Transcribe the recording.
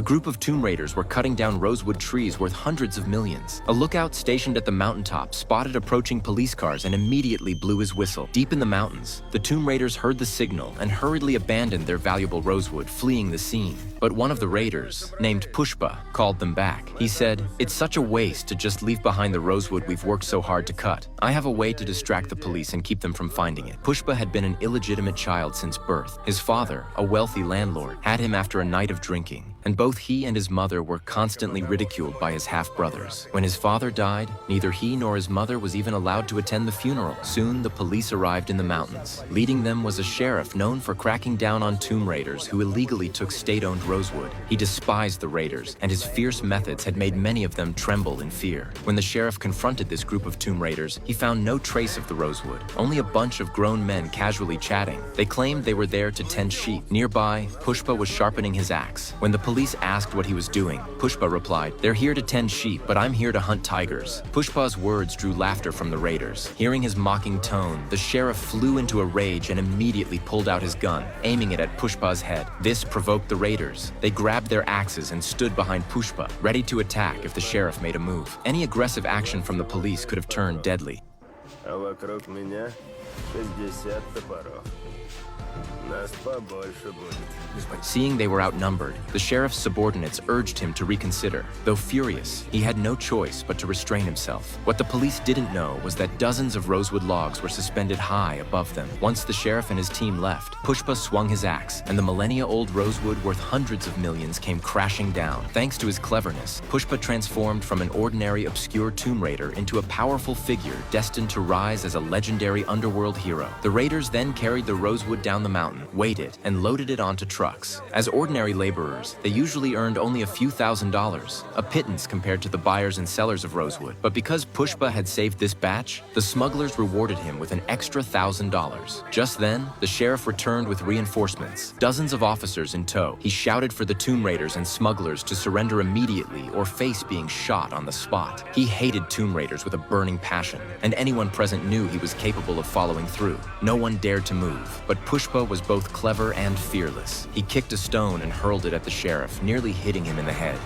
group of tomb raiders were cutting down rosewood trees worth hundreds of millions. A lookout stationed at the mountaintop spotted approaching police cars and immediately blew his whistle. Deep in the mountains, the tomb raiders heard the signal and hurriedly abandoned their valuable rosewood, fleeing the scene. But one of the raiders, named Pushpa, called them back. He said, "It's such a waste to just leave behind the rosewood we've worked so hard to cut. I have a way to distract the police and keep them from finding it." Pushpa had been an illegitimate child since birth. His father, a wealthy landlord, had him after a night of drinking, and both he and his mother were constantly ridiculed by his half-brothers. When his father died, neither he nor his mother was even allowed to attend the funeral. Soon, the police arrived in the mountains. Leading them was a sheriff known for cracking down on tomb raiders who illegally took state-owned rosewood. He despised the raiders, and his fierce methods had made many of them tremble in fear. When the sheriff confronted this group of tomb raiders, he found no trace of the rosewood, only a bunch of grown men casually chatting. They claimed they were there to tend sheep. Nearby, Pushpa was sharpening his axe. When the police asked what he was doing, Pushpa replied, "They're here to tend sheep, but I'm here to hunt tigers." Pushpa's words drew laughter from the raiders. Hearing his mocking tone, the sheriff flew into a rage and immediately pulled out his gun, aiming it at Pushpa's head. This provoked the raiders. They grabbed their axes and stood behind Pushpa, ready to attack if the sheriff made a move. Any aggressive action from the police could have turned deadly. А вокруг меня 60 топоров. Нас побольше будет. Seeing they were outnumbered, the sheriff's subordinates urged him to reconsider. Though furious, he had no choice but to restrain himself. What the police didn't know was that dozens of rosewood logs were suspended high above them. Once the sheriff and his team left, Pushpa swung his axe, and the millennia-old rosewood worth hundreds of millions came crashing down. Thanks to his cleverness, Pushpa transformed from an ordinary, obscure tomb raider into a powerful figure destined to rise as a legendary underworld hero. The raiders then carried the rosewood down the mountain, weighed it, and loaded it onto trucks. As ordinary laborers, they usually earned only a few $1,000s, a pittance compared to the buyers and sellers of rosewood. But because Pushpa had saved this batch, the smugglers rewarded him with an extra $1,000. Just then, the sheriff returned with reinforcements, dozens of officers in tow. He shouted for the tomb raiders and smugglers to surrender immediately or face being shot on the spot. He hated tomb raiders with a burning passion, and anyone present knew he was capable of following through. No one dared to move, but Pushpa was both clever and fearless. He kicked a stone and hurled it at the sheriff, nearly hitting him in the head.